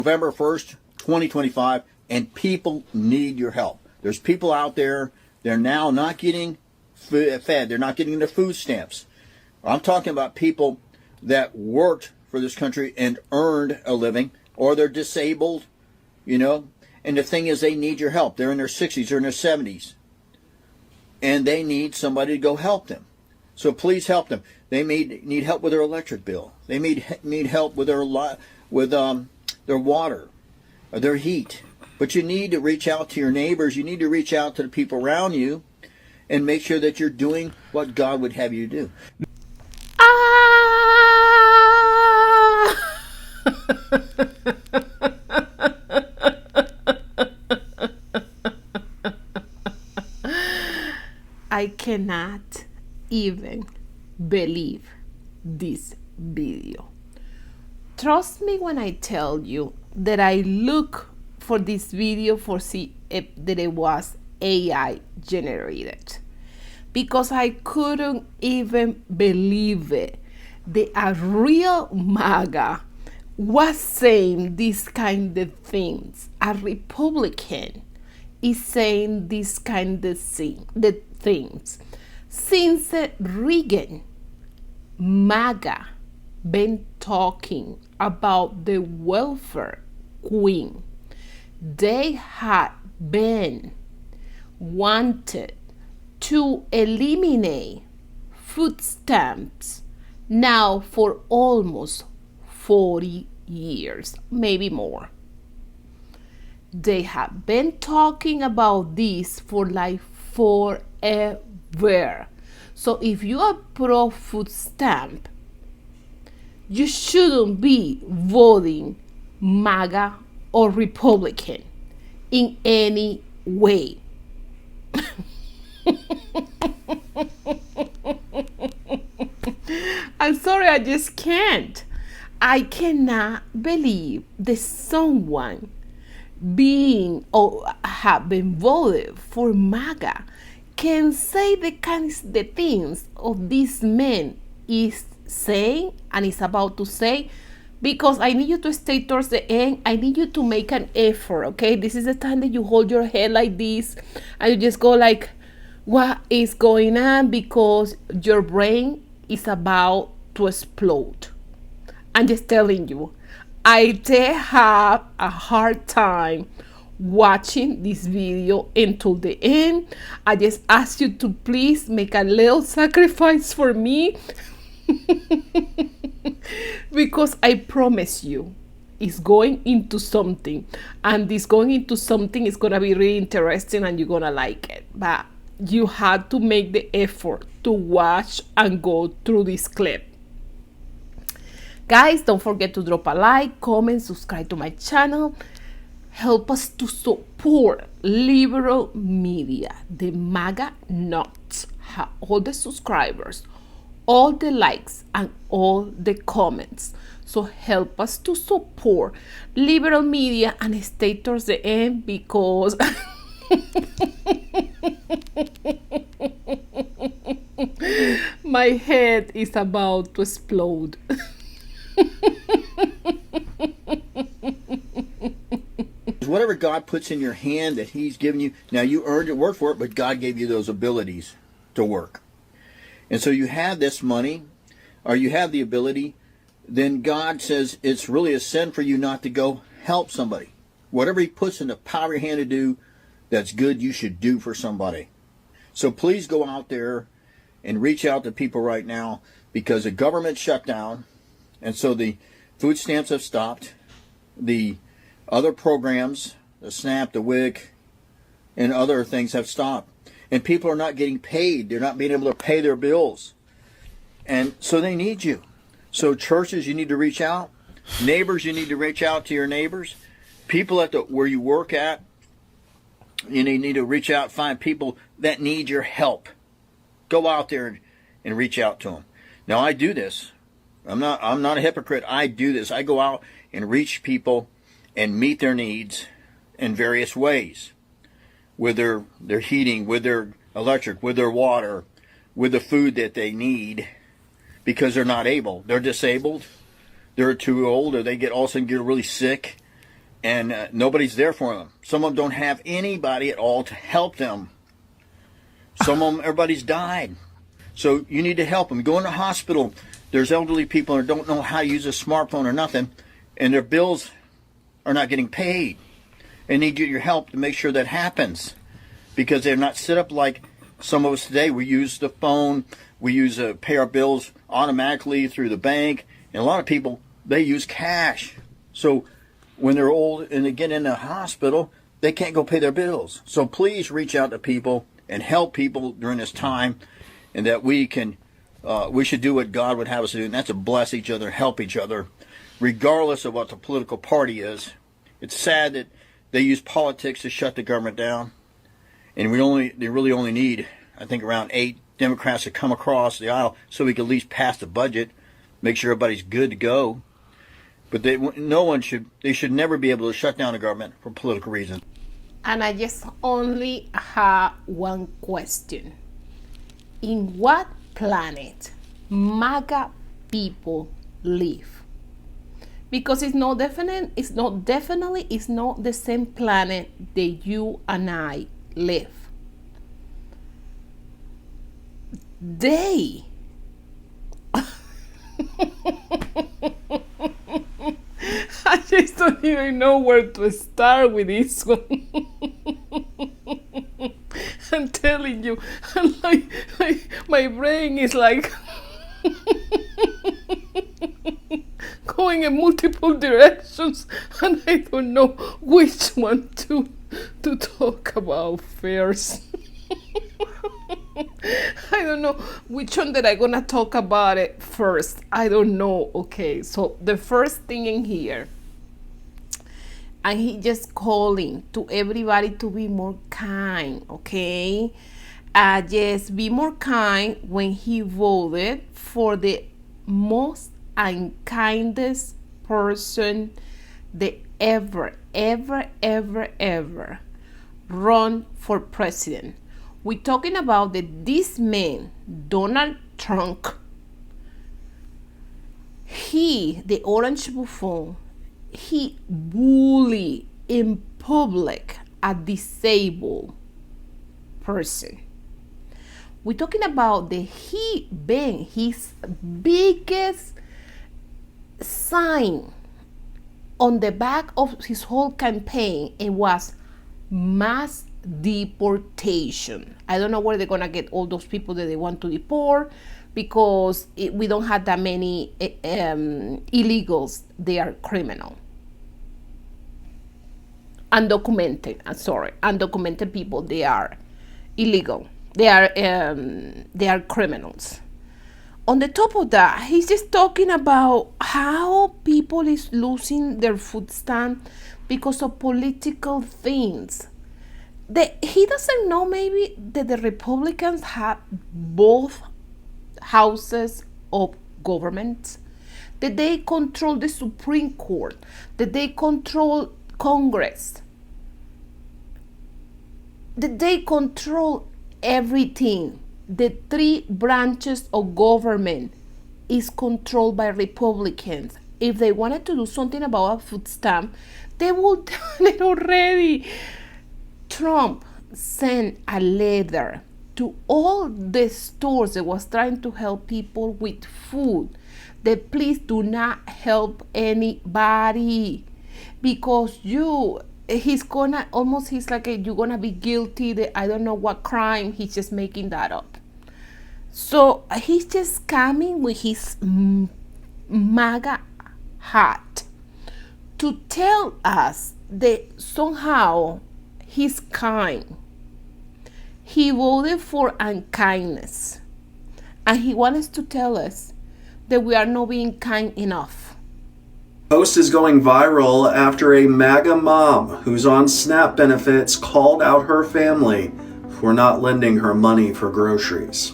November 1st, 2025, and people need your help. There's people out there, they're now not getting fed. They're not getting the food stamps. I'm talking about people that worked for this country and earned a living, or they're disabled, and the thing is, they need your help. They're in their 60s, they're in their 70s, and they need somebody to go help them. So please help them. They may need help with their electric bill. They may need help with their water, or their heat. But you need to reach out to your neighbors. You need to reach out to the people around you and make sure that you're doing what God would have you do. I cannot even believe this video. Trust me when I tell you that I look for this video for see if that it was AI generated, because I couldn't even believe it. A real MAGA was saying these kind of things. A Republican is saying this kind of things. Since Reagan, MAGA been talking about the welfare queen. They had been wanted to eliminate food stamps now for almost 40 years, maybe more. They have been talking about this for like forever. So if you are pro food stamp, you shouldn't be voting MAGA or Republican in any way. I'm sorry, I just can't. I cannot believe that someone being or have been voted for MAGA can say the things of this man is saying and is about to say. Because I need you to stay towards the end. I need you to make an effort, okay? This is the time that you hold your head like this and you just go like, what is going on? Because your brain is about to explode. I'm just telling you, I did have a hard time watching this video until the end. I just ask you to please make a little sacrifice for me. Because I promise you, it's going into something, and this going into something is gonna be really interesting and you're gonna like it. But you have to make the effort to watch and go through this clip. Guys, don't forget to drop a like, comment, subscribe to my channel. Help us to support liberal media. The MAGA nuts have all the subscribers, all the likes, and all the comments. So help us to support liberal media and stay towards the end, because my head is about to explode. Whatever God puts in your hand that He's given you, now you earned it, work for it, but God gave you those abilities to work. And so you have this money, or you have the ability, then God says it's really a sin for you not to go help somebody. Whatever He puts in the power of your hand to do, that's good, you should do for somebody. So please go out there and reach out to people right now, because the government shut down, and so the food stamps have stopped. The other programs, the SNAP, the WIC, and other things have stopped. And people are not getting paid. They're not being able to pay their bills. And so they need you. So churches, you need to reach out. Neighbors, you need to reach out to your neighbors. People at where you work at, you need to reach out, find people that need your help. Go out there and reach out to them. Now, I do this. I'm not a hypocrite. I do this. I go out and reach people and meet their needs in various ways. With their heating, with their electric, with their water, with the food that they need, because they're not able. They're disabled. They're too old, or they all of a sudden get really sick, and nobody's there for them. Some of them don't have anybody at all to help them. Some of them, everybody's died. So you need to help them. Go in the hospital. There's elderly people who don't know how to use a smartphone or nothing, and their bills are not getting paid. They need your help to make sure that happens, because they're not set up like some of us today. We use the phone. We pay our bills automatically through the bank. And a lot of people, they use cash. So when they're old and they get in the hospital, they can't go pay their bills. So please reach out to people and help people during this time, and that we should do what God would have us do, and that's to bless each other, help each other, regardless of what the political party is. It's sad that they use politics to shut the government down, and they really only need, I think, around 8 Democrats to come across the aisle so we can at least pass the budget, make sure everybody's good to go. But they should never be able to shut down the government for political reasons. And I just only have one question. In what planet MAGA people live? Because it's not the same planet that you and I live. They I just don't even know where to start with this one. I'm telling you, like my brain is like going in multiple directions, and I don't know which one to talk about first. I don't know which one that I'm gonna talk about it first. I don't know. Okay, so the first thing in here, and he just calling to everybody to be more kind, okay? Just be more kind when he voted for the most unkindest person that ever run for president. We're talking about this man, Donald Trump. The orange buffon, he bullied in public a disabled person. We're talking about his biggest sign on the back of his whole campaign. It was mass deportation. I don't know where they're gonna get all those people that they want to deport, because we don't have that many illegals. They are criminal. Undocumented people, they are illegal. They are criminals. On the top of that, he's just talking about how people is losing their food stamp because of political things. He doesn't know maybe that the Republicans have both houses of government, that they control the Supreme Court, that they control Congress, that they control everything. The 3 branches of government is controlled by Republicans. If they wanted to do something about a food stamp, they would done it already. Trump sent a letter to all the stores that was trying to help people with food, that please do not help anybody, because he's like you're gonna be guilty that I don't know what crime. He's just making that up. So he's just coming with his MAGA hat to tell us that somehow he's kind. He voted for unkindness, and he wants to tell us that we are not being kind enough. Post is going viral after a MAGA mom who's on SNAP benefits called out her family for not lending her money for groceries.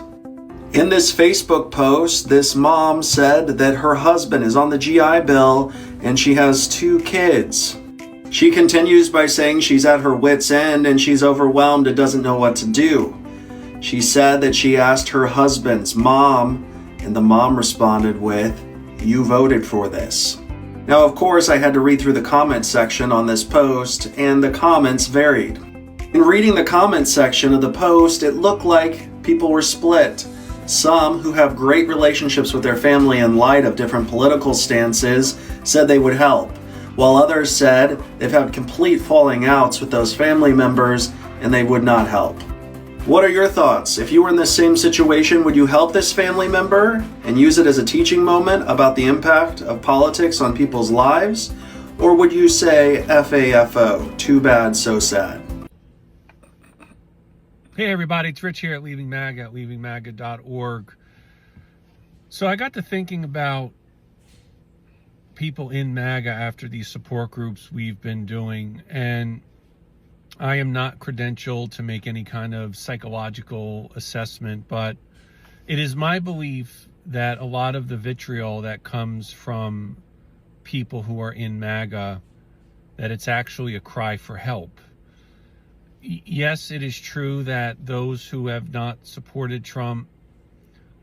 In this Facebook post, this mom said that her husband is on the GI Bill and she has 2 kids. She continues by saying she's at her wit's end and she's overwhelmed and doesn't know what to do. She said that she asked her husband's mom, and the mom responded with, "You voted for this." Now, of course, I had to read through the comments section on this post, and the comments varied. In reading the comments section of the post, it looked like people were split. Some, who have great relationships with their family in light of different political stances, said they would help, while others said they've had complete falling outs with those family members and they would not help. What are your thoughts? If you were in this same situation, would you help this family member and use it as a teaching moment about the impact of politics on people's lives? Or would you say, FAFO, too bad, so sad? Hey everybody, it's Rich here at Leaving MAGA at leavingmaga.org. So I got to thinking about people in MAGA after these support groups we've been doing, and I am not credentialed to make any kind of psychological assessment, but it is my belief that a lot of the vitriol that comes from people who are in MAGA, that it's actually a cry for help. Yes, it is true that those who have not supported Trump,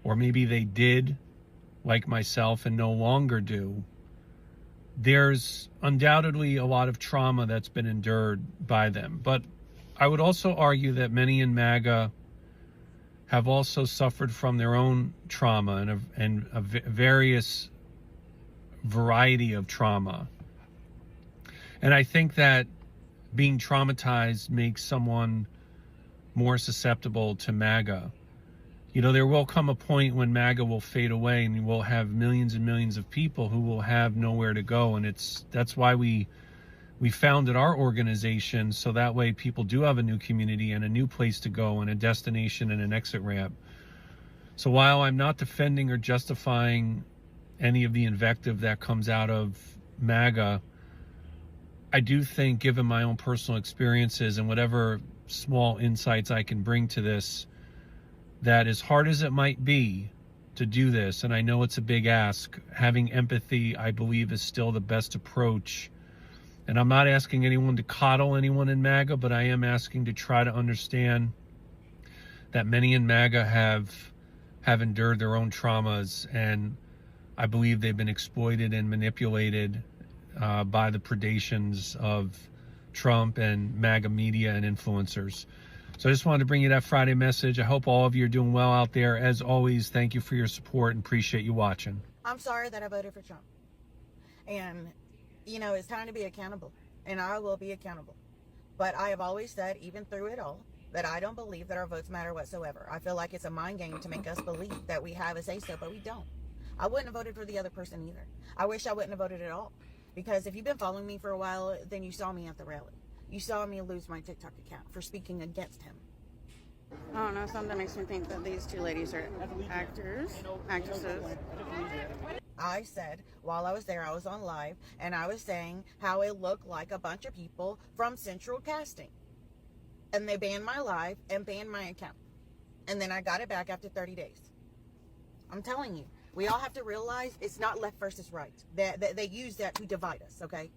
or maybe they did, like myself, and no longer do, there's undoubtedly a lot of trauma that's been endured by them. But I would also argue that many in MAGA have also suffered from their own trauma and a various variety of trauma. And I think that being traumatized makes someone more susceptible to MAGA. You know, there will come a point when MAGA will fade away and we'll have millions and millions of people who will have nowhere to go. And that's why we founded our organization, so that way people do have a new community and a new place to go and a destination and an exit ramp. So while I'm not defending or justifying any of the invective that comes out of MAGA, I do think, given my own personal experiences and whatever small insights I can bring to this, that as hard as it might be to do this, and I know it's a big ask, having empathy, I believe, is still the best approach. And I'm not asking anyone to coddle anyone in MAGA, but I am asking to try to understand that many in MAGA have endured their own traumas, and I believe they've been exploited and manipulated by the predations of Trump and MAGA media and influencers. So I just wanted to bring you that Friday message. I hope all of you are doing well out there. As always, thank you for your support and appreciate you watching. I'm sorry that I voted for Trump. And, you know, it's time to be accountable. And I will be accountable. But I have always said, even through it all, that I don't believe that our votes matter whatsoever. I feel like it's a mind game to make us believe that we have a say-so, but we don't. I wouldn't have voted for the other person either. I wish I wouldn't have voted at all. Because if you've been following me for a while, then you saw me at the rally. You saw me lose my TikTok account for speaking against him. I don't know, something makes me think that these two ladies are actresses. I said, while I was there, I was on live, and I was saying how it looked like a bunch of people from Central Casting. And they banned my live and banned my account. And then I got it back after 30 days. I'm telling you, we all have to realize it's not left versus right. They use that to divide us, okay?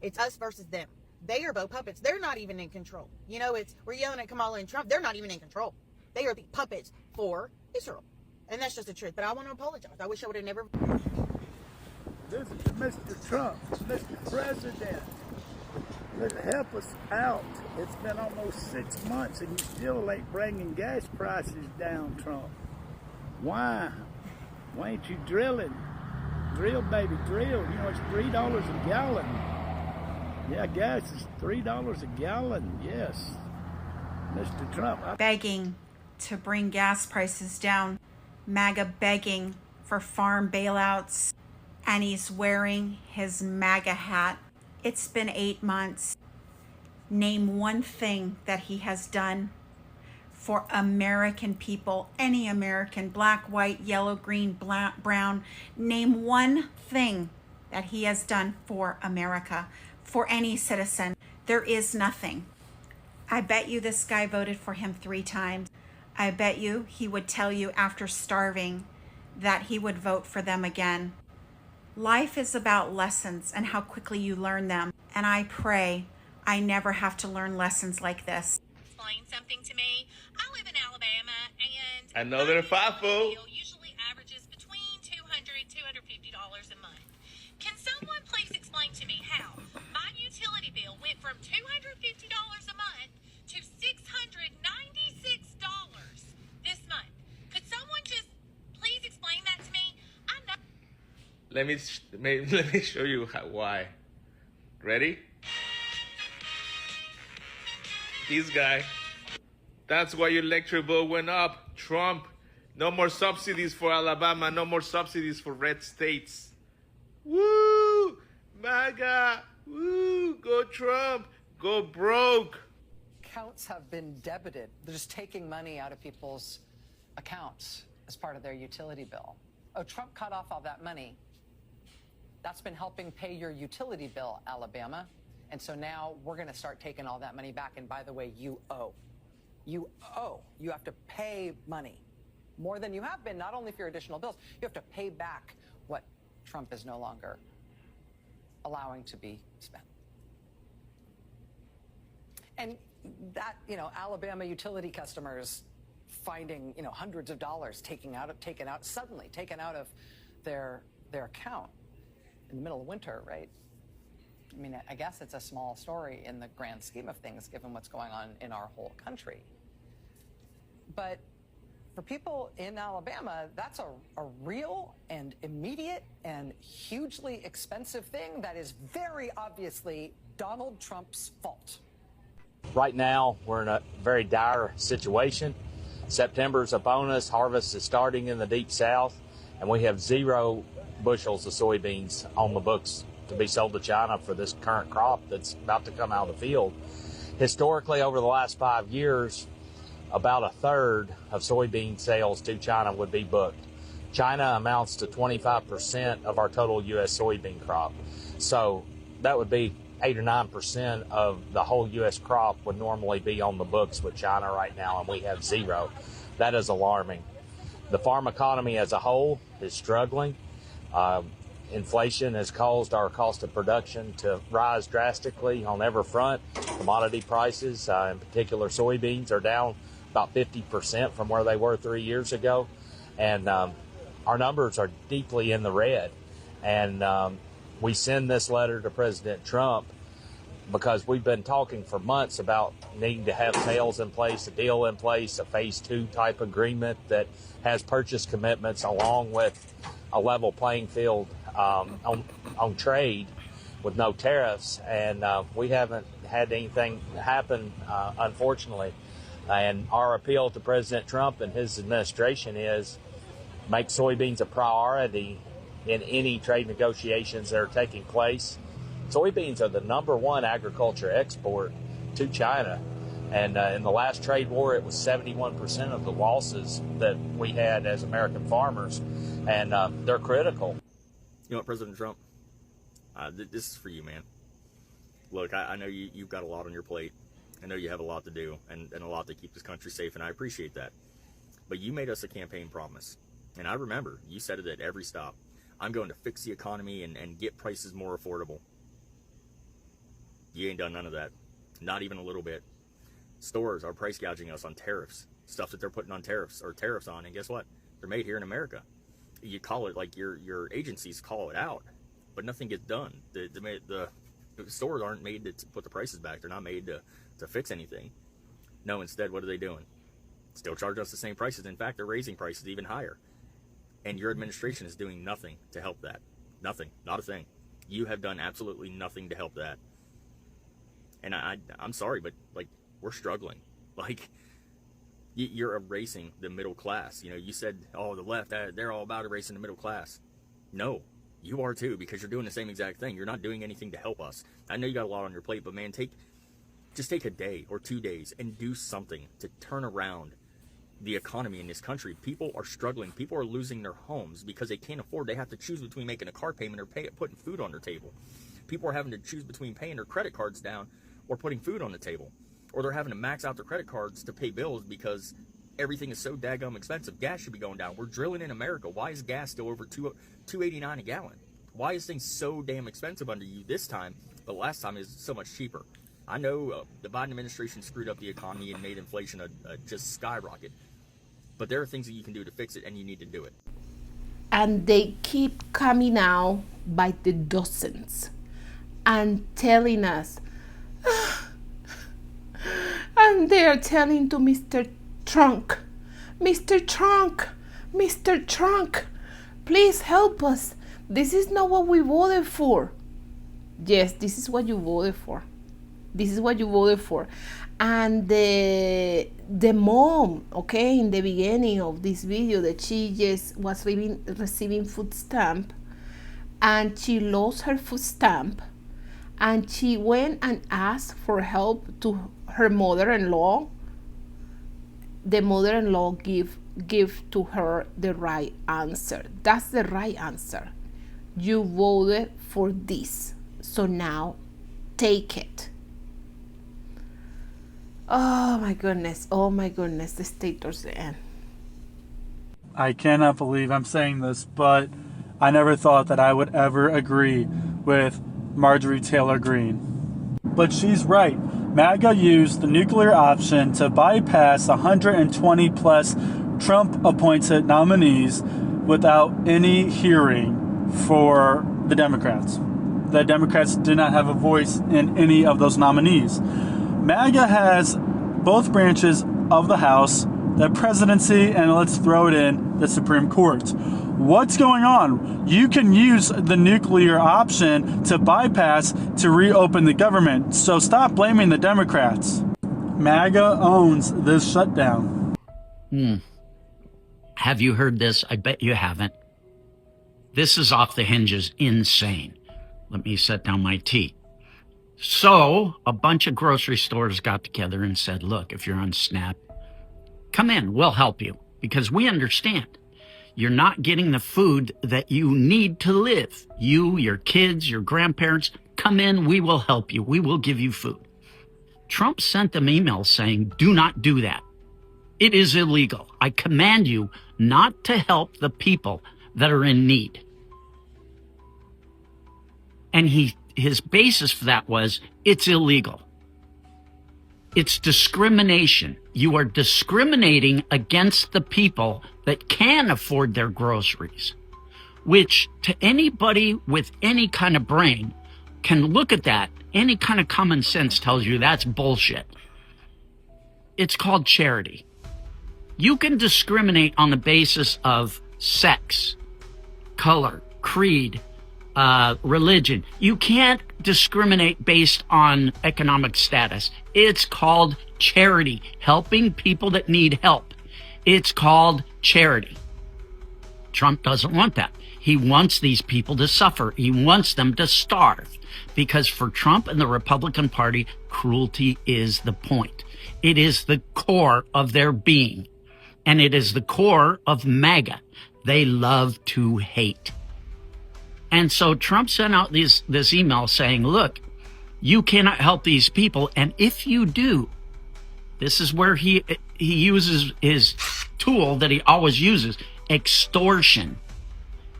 It's us versus them. They are both puppets. They're not even in control. You know, we're yelling at Kamala and Trump. They're not even in control. They are the puppets for Israel. And that's just the truth. But I want to apologize. I wish I would have never... This is Mr. Trump, Mr. President. Help us out. It's been almost 6 months and you still ain't bringing gas prices down, Trump. Why? Why ain't you drilling? Drill, baby, drill. You know, it's $3 a gallon. Yeah, gas is $3 a gallon, yes. Mr. Trump. Begging to bring gas prices down. MAGA begging for farm bailouts. And he's wearing his MAGA hat. It's been 8 months. Name one thing that he has done for American people, any American, black, white, yellow, green, black, brown. Name one thing that he has done for America, for any citizen. There is nothing. I bet you this guy voted for him 3 times. I bet you he would tell you after starving that he would vote for them again. Life is about lessons and how quickly you learn them. And I pray I never have to learn lessons like this. Explain something to me. I live in Alabama, and I know they're FIFO. Usually averages between $200 $250 a month. Can someone please from $250 a month to $696 this month. Could someone just please explain that to me? I know. Let me show you why. Ready? This guy. That's why your electric bill went up. Trump. No more subsidies for Alabama. No more subsidies for red states. Woo! MAGA. Woo! Go Trump. Go broke. Accounts have been debited. They're just taking money out of people's accounts as part of their utility bill. Oh, Trump cut off all that money. That's been helping pay your utility bill, Alabama. And so now we're going to start taking all that money back. And by the way, you owe. You owe. You have to pay money. More than you have been, not only for your additional bills, you have to pay back what Trump is no longer allowing to be spent. And that, Alabama utility customers finding, hundreds of dollars taken out of their account in the middle of winter, right? I mean, I guess it's a small story in the grand scheme of things, given what's going on in our whole country. But for people in Alabama, that's a real and immediate and hugely expensive thing that is very obviously Donald Trump's fault. Right now, we're in a very dire situation. September's upon us, harvest is starting in the deep south, and we have 0 bushels of soybeans on the books to be sold to China for this current crop that's about to come out of the field. Historically, over the last 5 years, about a third of soybean sales to China would be booked. China amounts to 25% of our total U.S. soybean crop. So that would be 8 or 9% of the whole U.S. crop would normally be on the books with China right now, and we have 0. That is alarming. The farm economy as a whole is struggling. Inflation has caused our cost of production to rise drastically on every front. Commodity prices, in particular soybeans, are down about 50% from where they were 3 years ago. And our numbers are deeply in the red. And we send this letter to President Trump because we've been talking for months about needing to have sales in place, a deal in place, a phase 2 type agreement that has purchase commitments along with a level playing field on trade with no tariffs. And we haven't had anything happen, unfortunately. And our appeal to President Trump and his administration is make soybeans a priority in any trade negotiations that are taking place. Soybeans are the #1 agriculture export to China. And in the last trade war, it was 71% of the losses that we had as American farmers. And they're critical. You know what, President Trump? This is for you, man. Look, I know you've got a lot on your plate. I know you have a lot to do and a lot to keep this country safe, and I appreciate that. But you made us a campaign promise. And I remember you said it at every stop. I'm going to fix the economy and get prices more affordable. You ain't done none of that. Not even a little bit. Stores are price gouging us on tariffs. Stuff that they're putting on tariffs on. And guess what? They're made here in America. You call it like your agencies call it out, but nothing gets done. The stores aren't made to put the prices back. They're not made to fix anything. No, instead, what are they doing? Still charge us the same prices. In fact, they're raising prices even higher. And your administration is doing nothing to help that. Nothing. Not a thing. You have done absolutely nothing to help that. And I'm sorry, but, like, we're struggling. Like, you're erasing the middle class. You know, you said, oh, the left, they're all about erasing the middle class. No, you are too, because you're doing the same exact thing. You're not doing anything to help us. I know you got a lot on your plate, but, man, just take a day or 2 days and do something to turn around the economy in this country. People are struggling. People are losing their homes because they can't afford. They have to choose between making a car payment or putting food on their table. People are having to choose between paying their credit cards down or putting food on the table. Or they're having to max out their credit cards to pay bills because everything is so daggum expensive. Gas should be going down. We're drilling in America. Why is gas still over $2.89 a gallon? Why is things so damn expensive under you this time, but last time is so much cheaper? I know the Biden administration screwed up the economy and made inflation just skyrocket. But there are things that you can do to fix it, and you need to do it. And they keep coming out by the dozens and telling us And they are telling to Mr. Trunk, Mr. Trunk, Mr. Trunk, please help us. This is not what we voted for. Yes, this is what you voted for. This is what you voted for. And the mom, okay, in the beginning of this video, that she just was receiving food stamp, and she lost her food stamp, and she went and asked for help to her mother-in-law. The mother-in-law give to her the right answer. That's the right answer. You voted for this, so now take it. Oh my goodness, the state towards the end. I cannot believe I'm saying this, but I never thought that I would ever agree with Marjorie Taylor Greene. But she's right. MAGA used the nuclear option to bypass 120 plus Trump-appointed nominees without any hearing for the Democrats. The Democrats did not have a voice in any of those nominees. MAGA has both branches of the House, the presidency, and let's throw it in, the Supreme Court. What's going on? You can use the nuclear option to bypass to reopen the government. So stop blaming the Democrats. MAGA owns this shutdown. Have you heard this? I bet you haven't. This is off the hinges insane. Let me set down my tea. So a bunch of grocery stores got together and said, look, if you're on SNAP, come in, we'll help you, because we understand you're not getting the food that you need to live. You, your kids, your grandparents, come in, we will help you. We will give you food. Trump sent them emails saying, do not do that. It is illegal. I command you not to help the people that are in need. And his basis for that was, it's illegal. It's discrimination. You are discriminating against the people that can afford their groceries, which to anybody with any kind of brain can look at that. Any kind of common sense tells you that's bullshit. It's called charity. You can discriminate on the basis of sex, color, creed, religion. You can't discriminate based on economic status. It's called charity, helping people that need help. It's called charity. Trump doesn't want that. He wants these people to suffer. He wants them to starve, because for Trump and the Republican Party, cruelty is the point. It is the core of their being, and it is the core of MAGA. They love to hate. And so Trump sent out this email saying, look, you cannot help these people. And if you do, this is where he uses his tool that he always uses, extortion.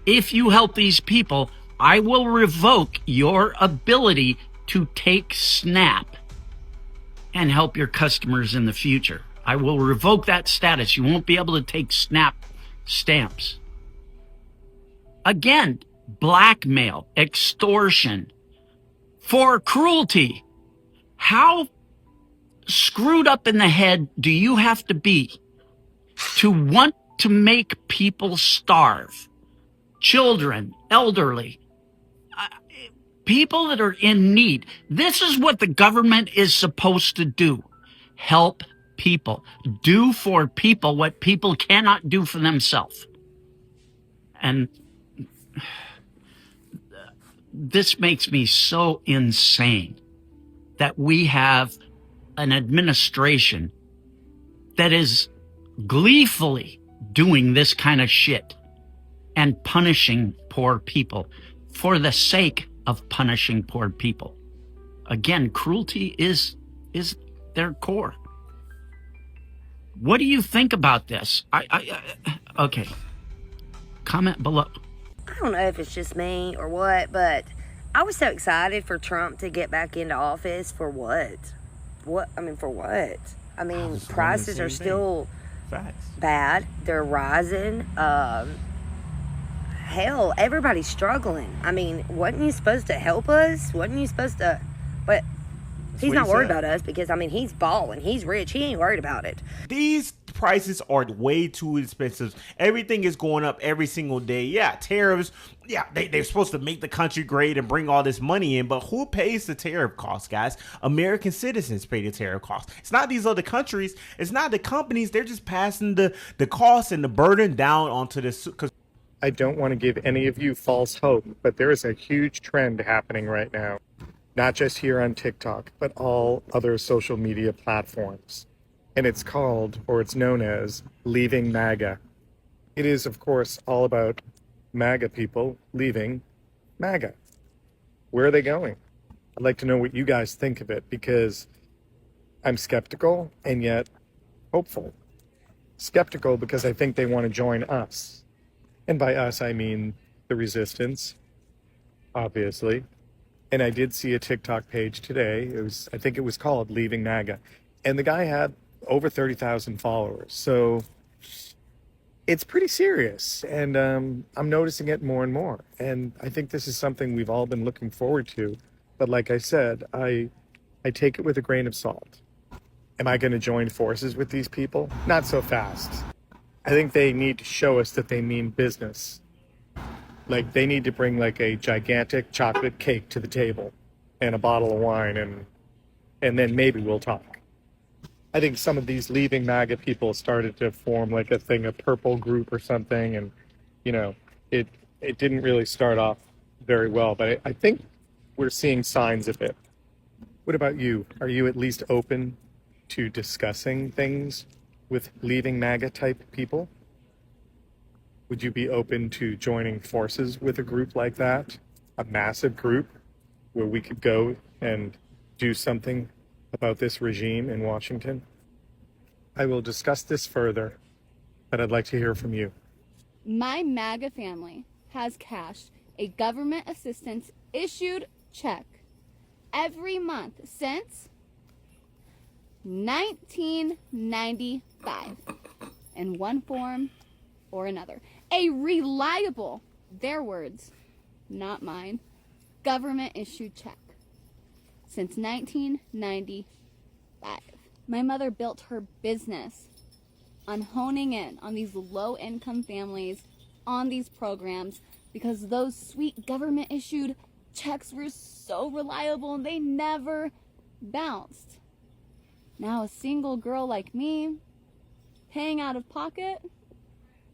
If you help these people, I will revoke your ability to take SNAP and help your customers in the future. I will revoke that status. You won't be able to take SNAP stamps. Again, blackmail, extortion, for cruelty. How screwed up in the head do you have to be to want to make people starve? Children, elderly, people that are in need. This is what the government is supposed to do. Help people. Do for people what people cannot do for themselves. And this makes me so insane that we have an administration that is gleefully doing this kind of shit and punishing poor people for the sake of punishing poor people. Again, cruelty is their core. What do you think about this? Okay. Comment below. I don't know if it's just me or what, but I was so excited for Trump to get back into office. For what? For what? I mean, prices are still bad. They're rising. Hell, everybody's struggling. I mean, wasn't you supposed to help us? Wasn't you supposed to? But He's not worried about us because, I mean, he's balling. He's rich. He ain't worried about it. These prices are way too expensive. Everything is going up every single day. Yeah, tariffs. Yeah, they're supposed to make the country great and bring all this money in, but who pays the tariff costs, guys? American citizens pay the tariff costs. It's not these other countries. It's not the companies. They're just passing the cost and the burden down onto this. I don't want to give any of you false hope, but there is a huge trend happening right now, not just here on TikTok, but all other social media platforms. And it's called, or it's known as, Leaving MAGA. It is, of course, all about MAGA people leaving MAGA. Where are they going? I'd like to know what you guys think of it, because I'm skeptical and yet hopeful. Skeptical because I think they want to join us. And by us, I mean the resistance, obviously. And I did see a TikTok page today. I think it was called Leaving MAGA. And the guy had over 30,000 followers. So it's pretty serious. And I'm noticing it more and more. And I think this is something we've all been looking forward to. But like I said, I take it with a grain of salt. Am I going to join forces with these people? Not so fast. I think they need to show us that they mean business. Like, they need to bring like a gigantic chocolate cake to the table and a bottle of wine, and then maybe we'll talk. I think some of these Leaving MAGA people started to form like a purple group or something, and you know, it didn't really start off very well, but I think we're seeing signs of it. What about you? Are you at least open to discussing things with Leaving MAGA type people? Would you be open to joining forces with a group like that? A massive group where we could go and do something about this regime in Washington? I will discuss this further, but I'd like to hear from you. My MAGA family has cashed a government assistance issued check every month since 1995 in one form or another. A reliable, their words, not mine, government issued check since 1995. My mother built her business on honing in on these low income families, on these programs, because those sweet government issued checks were so reliable and they never bounced. Now a single girl like me, paying out of pocket,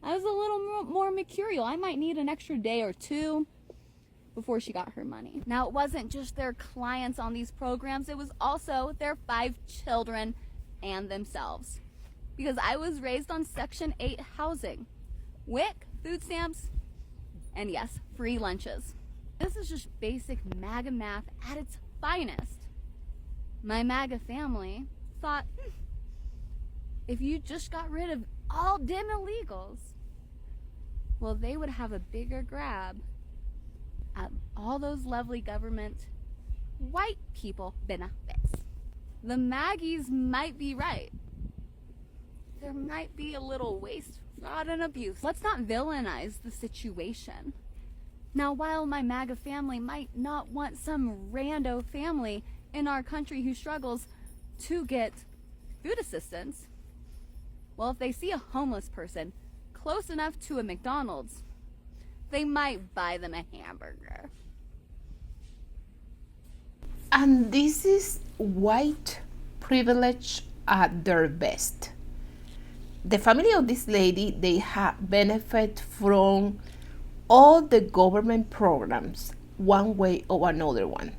I was a little more mercurial. I might need an extra day or two before she got her money. Now, it wasn't just their clients on these programs, it was also their 5 children and themselves. Because I was raised on Section 8 housing, WIC, food stamps, and yes, free lunches. This is just basic MAGA math at its finest. My MAGA family thought, if you just got rid of all dim illegals, well, they would have a bigger grab at all those lovely government white people benefits. The Maggies might be right. There might be a little waste, fraud, and abuse. Let's not villainize the situation. Now, while my MAGA family might not want some rando family in our country who struggles to get food assistance, well, if they see a homeless person close enough to a McDonald's, they might buy them a hamburger. And this is white privilege at their best. The family of this lady, they have benefit from all the government programs, one way or another one.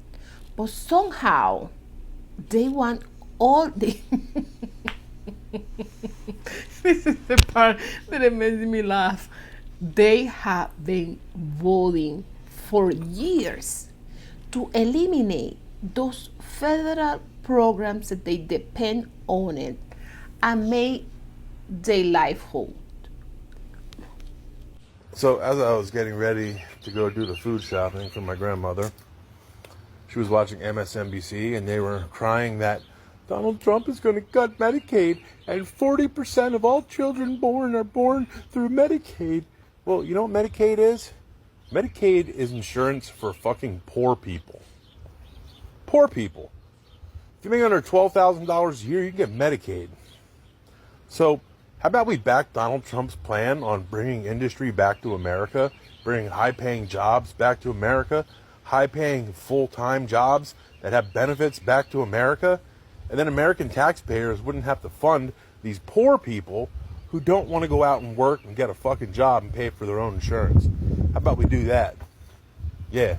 But somehow, they want all the... This is the part that it makes me laugh. They have been voting for years to eliminate those federal programs that they depend on it and make their livelihood. So as I was getting ready to go do the food shopping for my grandmother, she was watching MSNBC and they were crying that Donald Trump is going to cut Medicaid and 40% of all children born are born through Medicaid. Well, you know what Medicaid is? Medicaid is insurance for fucking poor people. Poor people. If you make under $12,000 a year, you can get Medicaid. So how about we back Donald Trump's plan on bringing industry back to America, bringing high-paying jobs back to America, high-paying full-time jobs that have benefits back to America, and then American taxpayers wouldn't have to fund these poor people who don't want to go out and work and get a fucking job and pay for their own insurance. How about we do that? Yeah.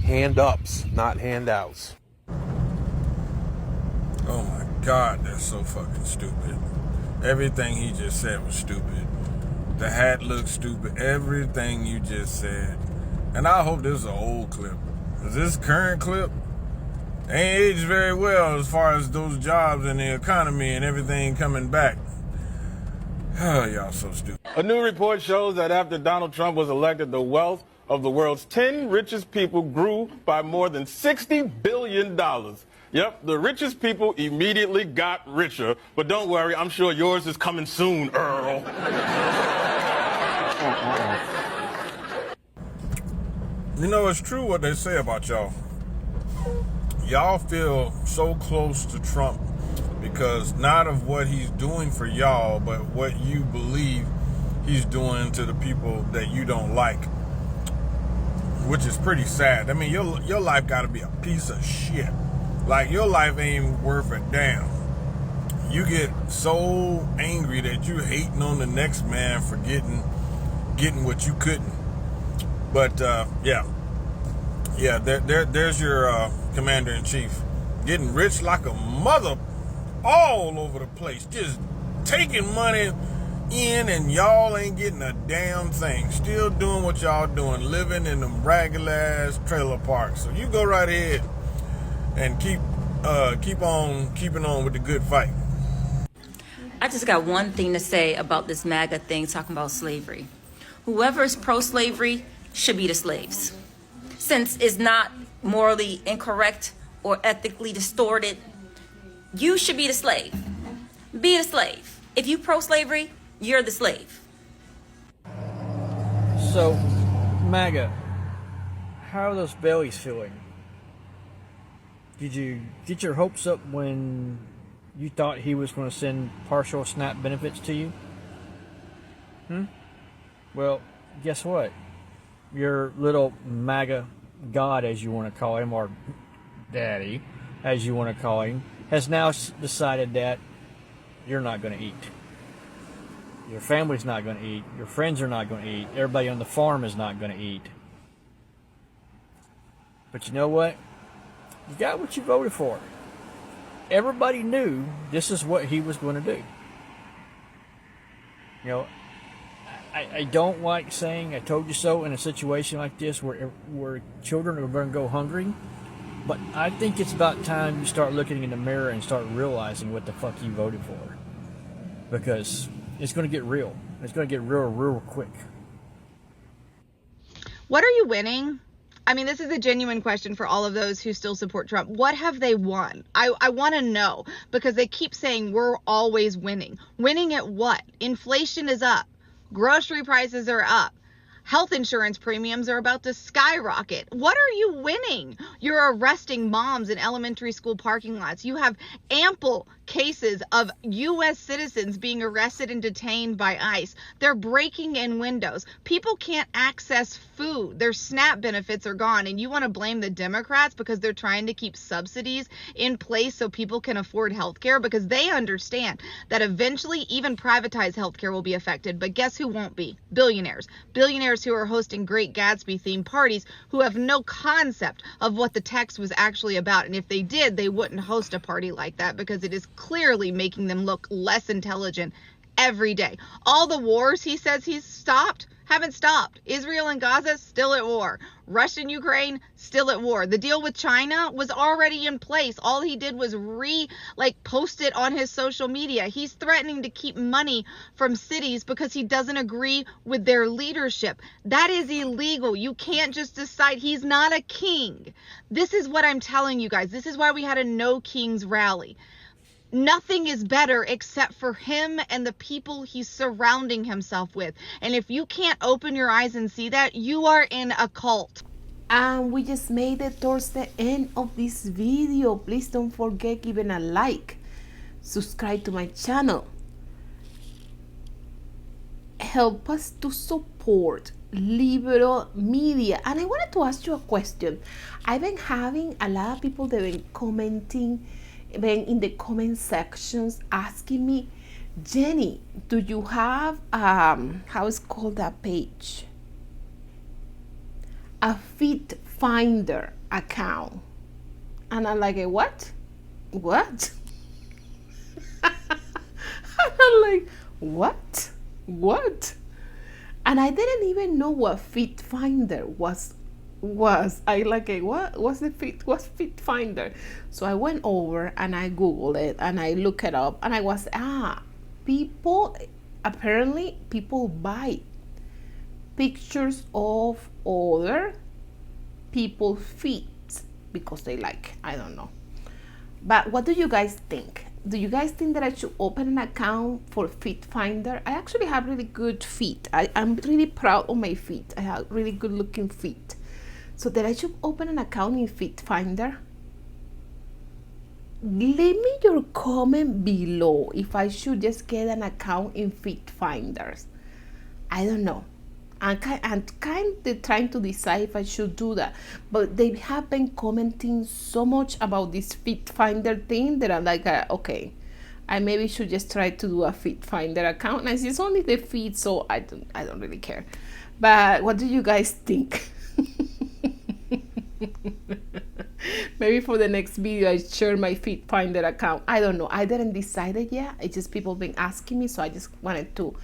Hand-ups, not handouts. Oh my God, that's so fucking stupid. Everything he just said was stupid. The hat looks stupid. Everything you just said. And I hope this is an old clip. Because this current clip ain't aged very well as far as those jobs and the economy and everything coming back. Oh, y'all so stupid. A new report shows that after Donald Trump was elected, the wealth of the world's 10 richest people grew by more than $60 billion. Yep, the richest people immediately got richer. But don't worry, I'm sure yours is coming soon, Earl. You know, it's true what they say about y'all. Y'all feel so close to Trump because not of what he's doing for y'all, but what you believe he's doing to the people that you don't like, which is pretty sad. I mean, your life got to be a piece of shit. Like, your life ain't worth a damn. You get so angry that you hating on the next man for getting what you couldn't. But yeah, there's your commander-in-chief, getting rich like a mother all over the place, just taking money in, and y'all ain't getting a damn thing. Still doing what y'all doing, living in them ragged ass trailer parks. So you go right ahead and keep on keeping on with the good fight. I just got one thing to say about this MAGA thing talking about slavery. Whoever is pro-slavery should be the slaves. Since it's not morally incorrect or ethically distorted, you should be the slave. Be the slave. If you pro-slavery, you're the slave. So, MAGA, how are those bellies feeling? Did you get your hopes up when you thought he was going to send partial SNAP benefits to you? Well, guess what? Your little MAGA God, as you want to call him, or daddy, as you want to call him, has now decided that you're not going to eat. Your family's not going to eat. Your friends are not going to eat. Everybody on the farm is not going to eat. But you know what? You got what you voted for. Everybody knew this is what he was going to do. You know, I don't like saying I told you so in a situation like this where children are going to go hungry. But I think it's about time you start looking in the mirror and start realizing what the fuck you voted for. Because it's going to get real. It's going to get real quick. What are you winning? I mean, this is a genuine question for all of those who still support Trump. What have they won? I want to know, because they keep saying we're always winning. Winning at what? Inflation is up. Grocery prices are up. Health insurance premiums are about to skyrocket. What are you winning? You're arresting moms in elementary school parking lots. You have ample cases of U.S. citizens being arrested and detained by ICE. They're breaking in windows. People can't access food. Their SNAP benefits are gone. And you want to blame the Democrats because they're trying to keep subsidies in place so people can afford health care, because they understand that eventually even privatized health care will be affected. But guess who won't be? Billionaires. Billionaires who are hosting Great Gatsby themed parties who have no concept of what the text was actually about. And if they did, they wouldn't host a party like that, because it is clearly making them look less intelligent every day. All the wars he says he's stopped haven't stopped. Israel and Gaza still at war. Russia and Ukraine still at war. The deal with China was already in place. All he did was post it on his social media. He's threatening to keep money from cities because he doesn't agree with their leadership. That is illegal. You can't just decide. He's not a king. This is what I'm telling you guys. This is why we had a No Kings rally. Nothing is better except for him and the people he's surrounding himself with. And if you can't open your eyes and see that, you are in a cult. And we just made it towards the end of this video. Please don't forget giving a like, subscribe to my channel, help us to support liberal media. And I wanted to ask you a question. I've been having a lot of people that have been commenting, been in the comment sections asking me, Jenny, do you have how is called that page, a Fit Finder account? And I'm like, what I'm like, what? And I didn't even know what Fit Finder was. I like, what's Fit Finder? So I went over and I Googled it and I looked it up, and I was, apparently people buy pictures of other people's feet because they like, I don't know. But what do you guys think? Do you guys think that I should open an account for Fit Finder? I actually have really good feet. I'm really proud of my feet. I have really good looking feet. So that I should open an account in Fit Finder? Leave me your comment below if I should just get an account in Fit Finders. I don't know. I'm kind of trying to decide if I should do that, but they have been commenting so much about this Fit Finder thing that I'm like, okay, I maybe should just try to do a Fit Finder account. And it's only the feet, so I don't really care. But what do you guys think? Maybe for the next video I share my Fit Finder account. I don't know. I didn't decide it yet. It's just people been asking me, so I just wanted to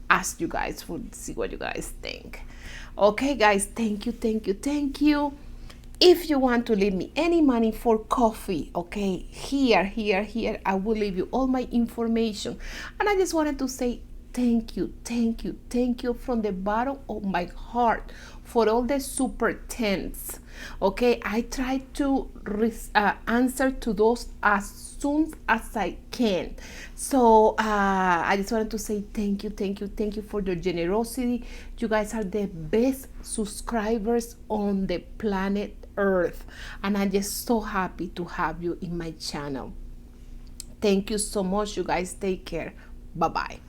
ask you guys to see what you guys think. Okay guys, thank you. If you want to leave me any money for coffee, okay, here I will leave you all my information. And I just wanted to say thank you from the bottom of my heart for all the super tens. Okay, I try to answer to those as soon as I can. So I just wanted to say thank you for your generosity. You guys are the best subscribers on the planet Earth, and I'm just so happy to have you in my channel. Thank you so much. You guys take care. Bye bye.